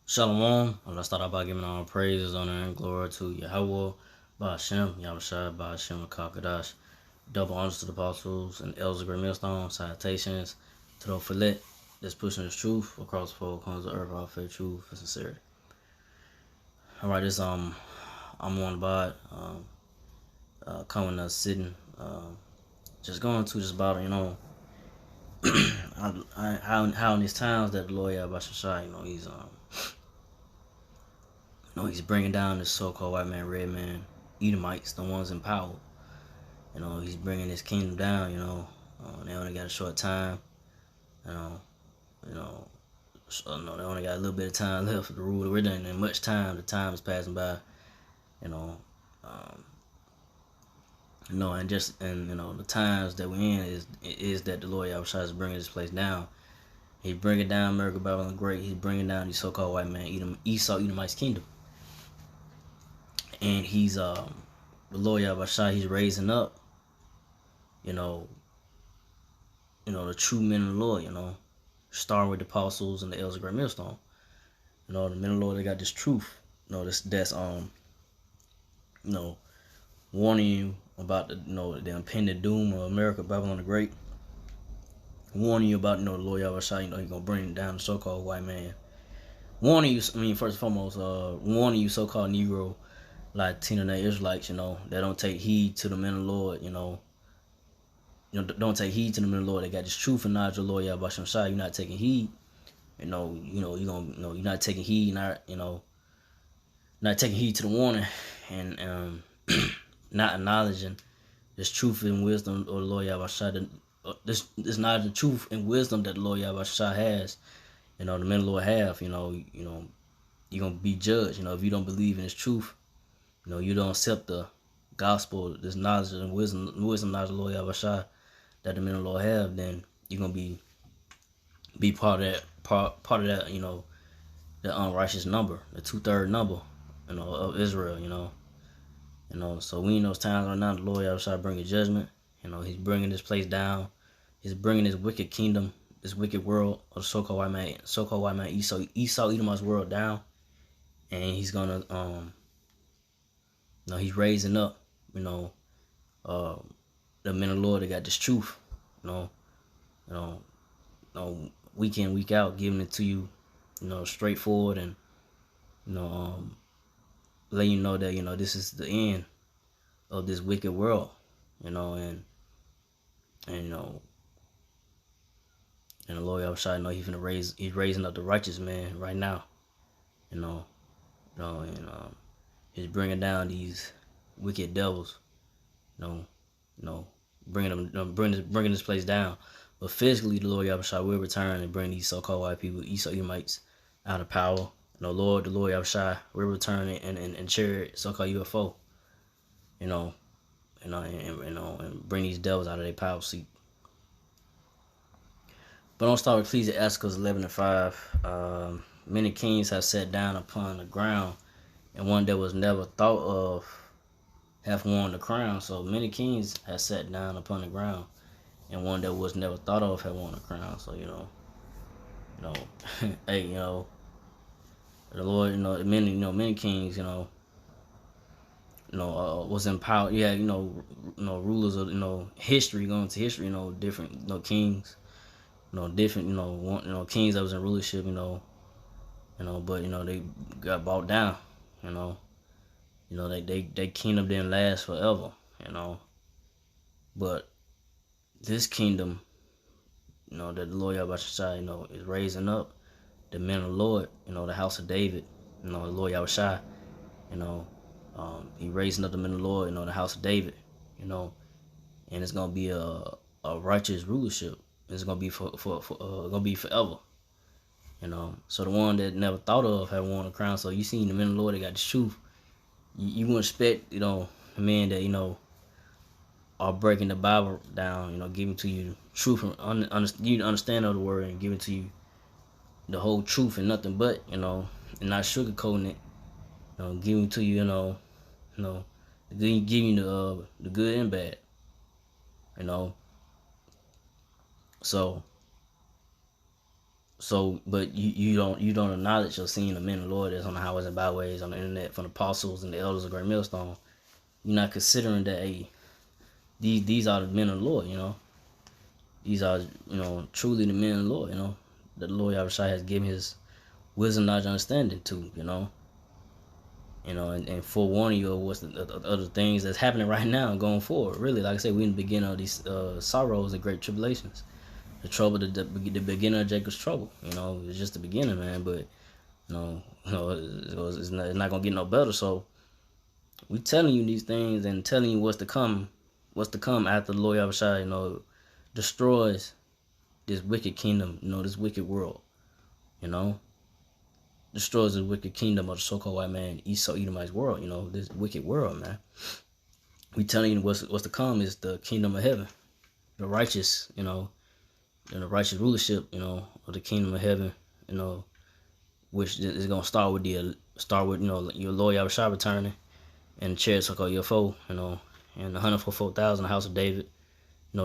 Shalom. Let's start out by giving all praises, honor, and glory to Yahweh, Ba'Shem, Yahushua, Ba'Shem, Kakadash. Double honors to the apostles and elders of Great Millstone. Salutations to the fillet that's pushing this truth across the four corners of the earth, all faith, truth, and sincerity. All right, I'm on about coming sitting, just going to just about how in these times that the Lord Yahweh he's bringing down this so-called white man, red man, Edomites, the ones in power. He's bringing his kingdom down. They only got a short time. You know, you know, they only got a little bit of time left to rule. We're done in much time. The time is passing by. You know, um, and the times that we're in is that the Lord Yahushua is bringing this place down. He's bringing down America, Babylon the Great. He's bringing down these so-called white man, Edomite's kingdom, and he's the Lord Yahushua. He's raising up. The true men of the Lord. Starting with the apostles and the elders of Great Millstone. The men of the Lord, they got this truth. That's warning you about the impending doom of America, Babylon the Great. Warning you about the Lord Yahweh Shai, he's gonna bring down the so-called white man. Warning you, first and foremost, warning you so-called Negro, Latino and Israelites, that don't take heed to the men of the Lord, don't take heed to the men of the Lord. They got this truth and knowledge of the Lord Yahweh Shai. You're not taking heed. You're not taking heed, not taking heed to the warning, and not acknowledging this truth and wisdom of the Lord Yahweh. This knowledge and truth and wisdom that the Lord Yahweh has. The men of the Lord have. You're gonna be judged. If you don't believe in this truth, you don't accept the gospel, this knowledge and wisdom knowledge of the Lord Yahweh that the men of the Lord have, then you're gonna be part of that. Part of that, the unrighteous number, the 2/3 number, of Israel. So we in those times right now, the Lord Yahweh bringing judgment. He's bringing this place down. He's bringing this wicked kingdom, this wicked world of the so-called white man, Esau Edom's world down, and he's gonna, he's raising up, the men of the Lord that got this truth, you know, week in, week out, giving it to you, straightforward, and letting you know that this is the end of this wicked world, and the Lord Yahushua, he's raising up the righteous man right now, he's bringing down these wicked devils, bringing this place down. But physically, the Lord Yahushua will return and bring these so-called white people, Esau Edomites, out of power. The Lord Yahushua will return and chariot so-called UFO, and bring these devils out of their power seat. But don't start with Ecclesiastes 11:5. Many kings have sat down upon the ground, and one that was never thought of have worn the crown. So many kings have sat down upon the ground, and one that was never thought of have worn the crown. So hey, the Lord, many kings, was in power. Yeah, rulers of history, going to history, different kings, different kings that was in rulership, but they got bought down, they kingdom didn't last forever, but this kingdom, that the Lord Yahweh, is raising up the men of the Lord, the house of David, the Lord Yahweh, he raising up the men of the Lord, the house of David, and it's gonna be a righteous rulership. It's gonna be gonna be forever. So the one that never thought of have won a crown. So you seen the men of the Lord that got the truth. You wouldn't expect, the men that are breaking the Bible down, giving to you truth and you understand of the word and giving to you the whole truth and nothing but, and not sugarcoating it, giving to you, giving you the good and bad, So but you don't acknowledge or seeing the men of the Lord that's on the highways and byways on the internet from the apostles and the elders of Great Millstone. You're not considering that, hey, these are the men of the Lord, These are, truly the men of the Lord, that the Lord Yahushua has given his wisdom, knowledge, understanding to, and forewarning you of what's the other things that's happening right now and going forward. Really, like I said, we in the beginning of these sorrows and great tribulations. The trouble, the beginning of Jacob's trouble. It's just the beginning, man. But it's not gonna get no better. So we telling you these things and telling you what's to come after the Lord Yahushua, destroys this wicked kingdom, this wicked world, destroys the wicked kingdom of the so-called white man, Esau Edomite's world, this wicked world, man. We telling you what's to come is the kingdom of heaven, the righteous, and the righteous rulership, of the kingdom of heaven, which is gonna start with your Lord Yahushua returning, and the chariots of your foe, and the 144,000, the house of David,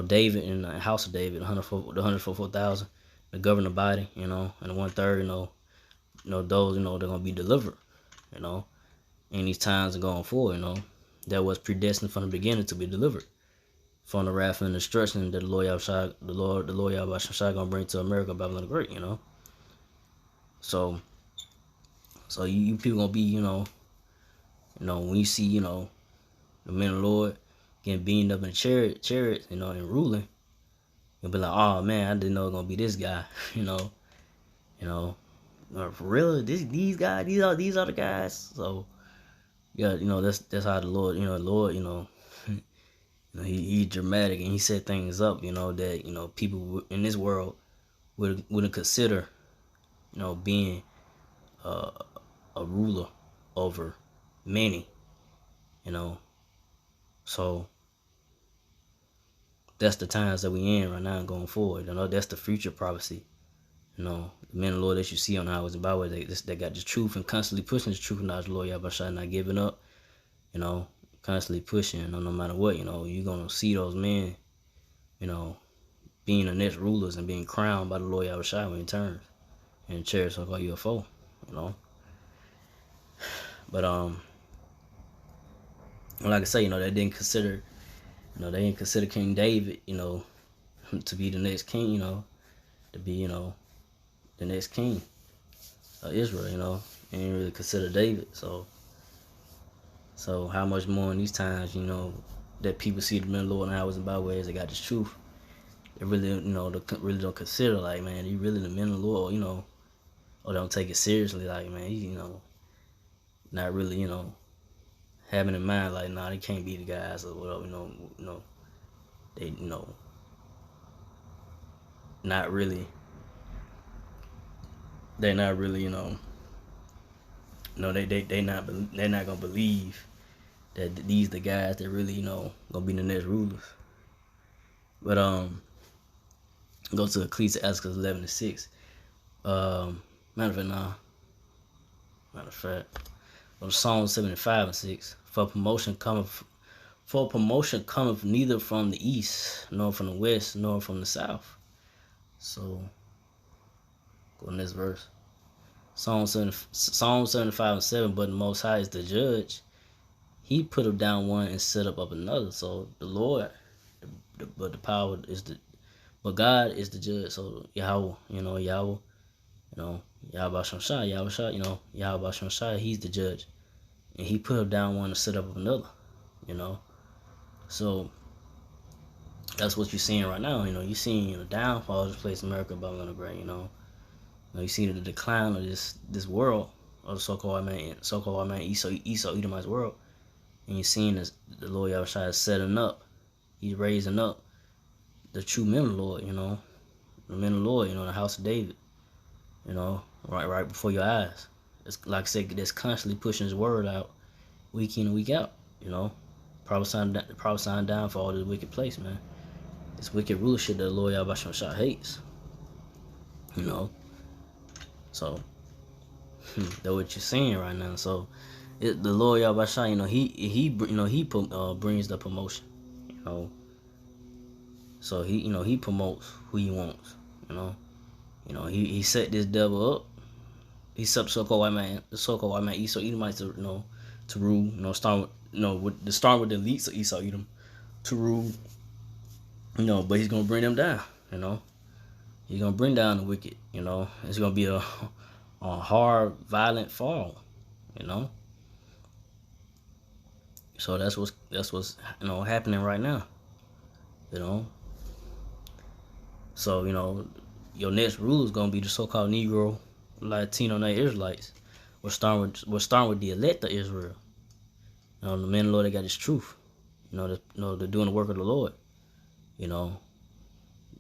David and the house of David, the 144,000, the governing body, and the 1/3, those, they're gonna be delivered, in these times and going forward, that was predestined from the beginning to be delivered from the wrath and destruction that the Lord Yahushua, the Lord Yahushua gonna bring to America, Babylon the Great, So you people gonna be, when you see, the men of the Lord getting beamed up in chariots, and ruling, you'll be like, oh man, I didn't know it was gonna be this guy, for real, these guys, these are the guys. So yeah, that's how the Lord, he's dramatic, and he set things up, that people in this world wouldn't consider, being a ruler over many, So that's the times that we in right now and going forward. That's the future prophecy. The men of the Lord that you see on the highways and byways, they got the truth and constantly pushing the truth and knowledge of the Lord Yahushua, not giving up, constantly pushing, no matter what, you're going to see those men, being the next rulers and being crowned by the Lord Yahushua when he returns, and chariots will call you a foe, But, like I say, they didn't consider, King David, to be the next king, to be, the next king of Israel, They didn't really consider David. So how much more in these times, that people see the men of the Lord and highways and byways, they got this truth. They really, they really don't consider, like, man, you really the men of the Lord, or don't take it seriously, like, man, not really, having in mind, like, nah, they can't be the guys or whatever, they, not really, they're not really, they're not gonna believe that these the guys that really, gonna be the next rulers. But go to Ecclesiastes 11:6. Matter of fact, Psalm 75:6. For promotion cometh neither from the east, nor from the west, nor from the south. So go in this verse. Psalm 75:7. But the Most High is the judge. He put up down one and set up another. So the Lord, but the power is but God is the judge. So Yahweh, Yahweh, Yahweh Shai, he's the judge. And he put up down one and set up another, So that's what you're seeing right now, You're seeing the downfall of this place, America, Babylon the Great, You see the decline of this world, of the so-called white man, Esau Edomite's world. And you're seeing the Lord Yahushua is setting up. He's raising up the true men of the Lord, the men of the Lord, the house of David, right before your eyes. It's like I said, that's constantly pushing his word out, week in and week out, prophesying down for all this wicked place, man. This wicked rulership that the Lord Yahushua hates, So that's what you're seeing right now. So the Lord Yahushua, he brings the promotion, So he promotes who he wants, You know, he set this devil up. He set the so-called white man, Esau Edomites to rule. Start with the elites of Esau Edom to rule. But he's gonna bring them down. He's gonna bring down the wicked. It's gonna be a hard, violent fall. So that's what's happening right now. So your next ruler is gonna be the so-called Negro, Latino, and Israelites. We're starting with the elect of Israel. The men of the Lord, they got His truth. They're doing the work of the Lord.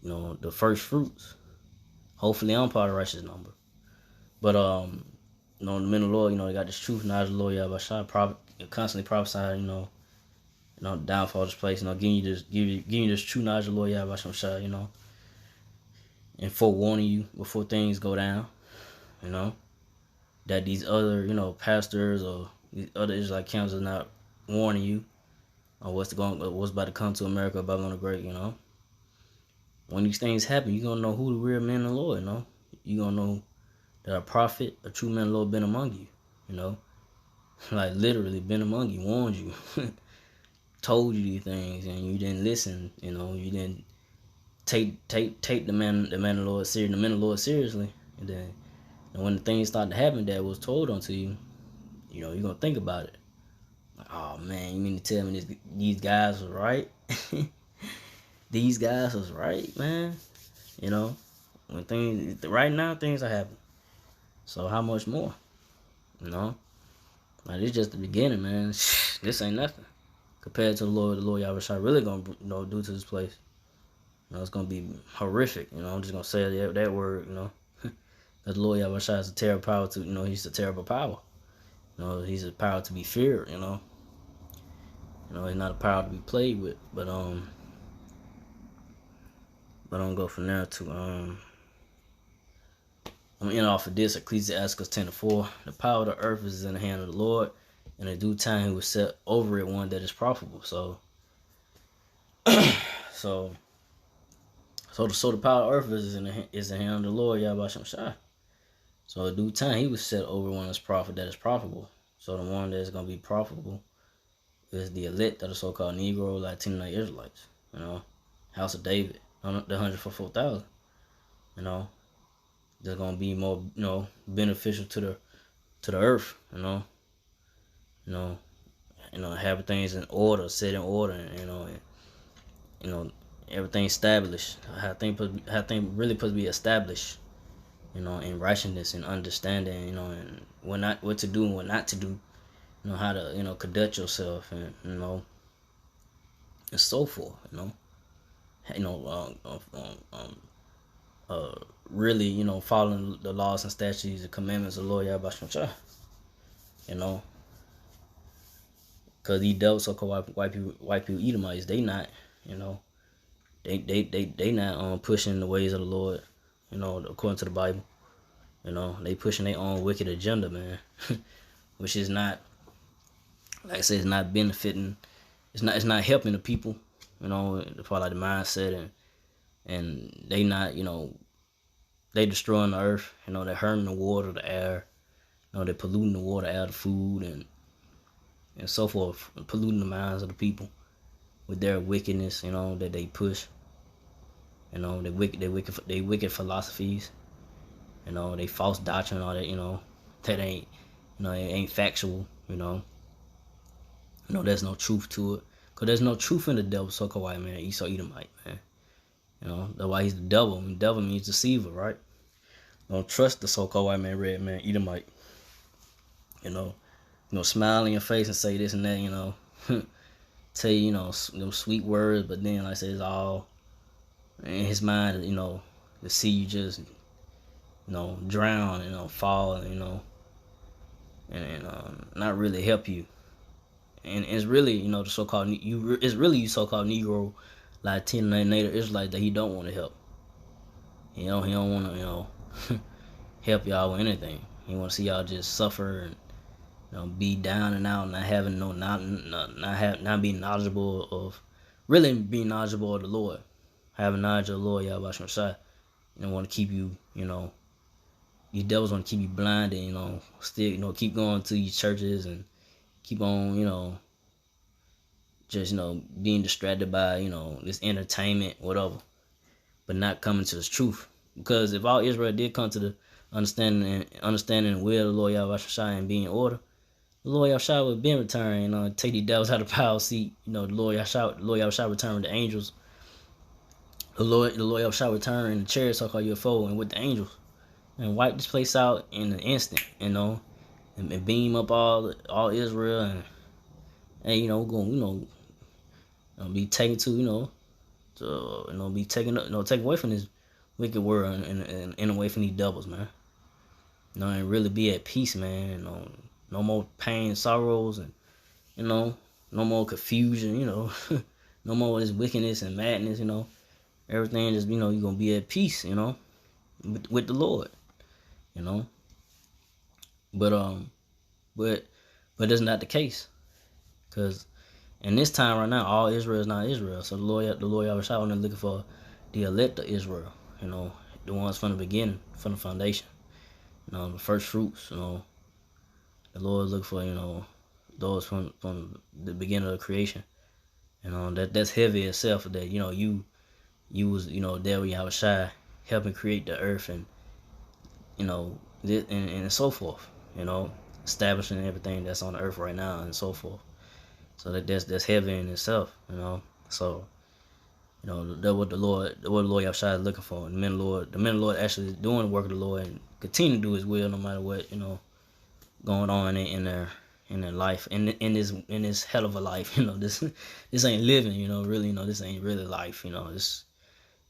The first fruits. Hopefully, I'm part of the righteous number. But the men of the Lord, they got this truth. Knowledge of the Lord, Yahweh constantly prophesying, downfall of this place. Giving you this true knowledge of the Lord, Yahweh, and forewarning you before things go down. That these other, pastors or these other Israelite camps are not warning you on what's about to come to America, Babylon the Great. When these things happen, you're gonna know who the real men of the Lord. You're gonna know that a prophet, a true man of the Lord, been among you. Like literally been among you, warned you, told you these things, and you didn't listen. You didn't take the man of the Lord seriously, the men of the Lord seriously, and then when the things start to happen that was told unto you, you're gonna think about it. Like, oh man, you mean to tell me these guys was right? These guys was right, man. When right now things are happening. So how much more? Like it's just the beginning, man. This ain't nothing compared to the Lord Yahweh really gonna do to this place. It's gonna be horrific. I'm just gonna say that word. That the Lord Yahweh is a terrible power to. He's a terrible power. He's a power to be feared. He's not a power to be played with. But I'm gonna go from there to I'm gonna end off of this. Ecclesiastes 10:4. The power of the earth is in the hand of the Lord, and in due time He will set over it one that is profitable. So the power of earth is in the hand of the Lord Yahweh Shai. So in due time He will set over one that is profitable. So the one that's gonna be profitable is the elect of the so-called Negro, Latino, Israelites. House of David, the 100 for 4,000. They're gonna be more, beneficial to the earth. Have things in order, set in order, and everything established. How things really supposed to be established. In righteousness and understanding. And what to do and what not to do. How to conduct yourself and and so forth. Really, following the laws and statutes and commandments of the Lord Yahweh Shai. Because these devils, so-called white people Edomites, they not, they not pushing the ways of the Lord, according to the Bible. They pushing their own wicked agenda, man, which is not, like I said, it's not benefiting. It's not helping the people, to follow the mindset, and they not, they destroying the earth. They're hurting the water, the air. They're polluting the water, air, the food, and so forth, polluting the minds of the people with their wickedness, that they push. They wicked philosophies. They false doctrine, all that. That ain't, it ain't factual. There's no truth to it, cause there's no truth in the devil, so-called white man, Esau Edomite, man. That's why he's the devil. And devil means deceiver, right? Don't trust the so-called white man, red man, Edomite. Smile in your face and say this and that, tell you, them sweet words, but then, like I said, it's all in his mind, to see you just, drown, fall, and not really help you. And it's really, the so-called, it's really you so-called Negro, Latino, and Native Israelites that he don't want to help. He don't want to, help y'all with anything. He want to see y'all just suffer and, be down and out, not having not being knowledgeable of, really being knowledgeable of the Lord, having knowledge of the Lord, Yahweh Shai, and want to keep you, these devils want to keep you blinded, still, keep going to these churches and keep on, just, being distracted by, this entertainment, whatever, but not coming to the truth. Because if all Israel did come to the understanding and will of the Lord Yahweh Shai and be in order, the Lord Yahweh would be in return, take these devils out of the power seat. The Lord Yahweh return with the angels. The Lord Yahweh return in the chariot, so-called UFO, and with the angels, and wipe this place out in an instant, and beam up all Israel, and going, be taken to, be taken up, take away from this wicked world and away from these devils, man. And really be at peace, man. No more pain, sorrows, and no more confusion, no more this wickedness and madness, everything just, you're gonna be at peace, with the Lord, but that's not the case, because in this time right now, all Israel is not Israel. So the Lord Yahweh only looking for the elect of Israel, the ones from the beginning, from the foundation, the first fruits, the Lord looking for, those from the beginning of creation, that's heavy itself. That you was there with Yahweh helping create the earth and and so forth, establishing everything that's on the earth right now and so forth. So that's heavy in itself, So, that's what the Lord Yahweh is looking for. And the men of the Lord actually doing the work of the Lord and continue to do His will no matter what, going on in their life, in this hell of a life. This ain't living, really, this ain't really life.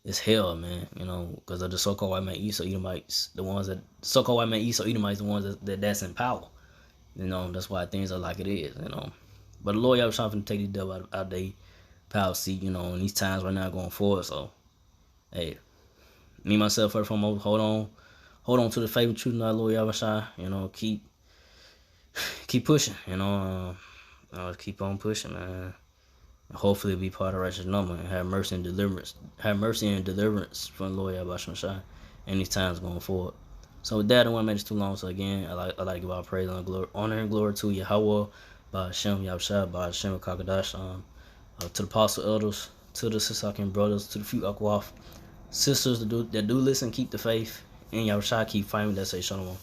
It's hell, man. Because of the so-called white man Easu Edomites, the ones that so-called white man Easu Edomites, the ones that's in power. That's why things are like it is. But the Lord Yahweh trying to take these devil out of their power seat, in these times right now going forward. So, hey, me myself first and foremost, hold on to the faith and truth of our Lord Yahweh. Keep pushing, keep on pushing, man. And hopefully be part of righteous number and have mercy and deliverance. Have mercy and deliverance from the Lord Yahweh in these times going forward. So with that, I don't want to make this too long. So again, I like to give all praise and glory, honor and glory to Yahweh, by Hashem Yahweh, by Hashem Kakadash, to the apostle elders, to the Sisakim brothers, to the few Akwaf sisters that do listen, keep the faith, and Yahweh keep fighting. That say Shalom.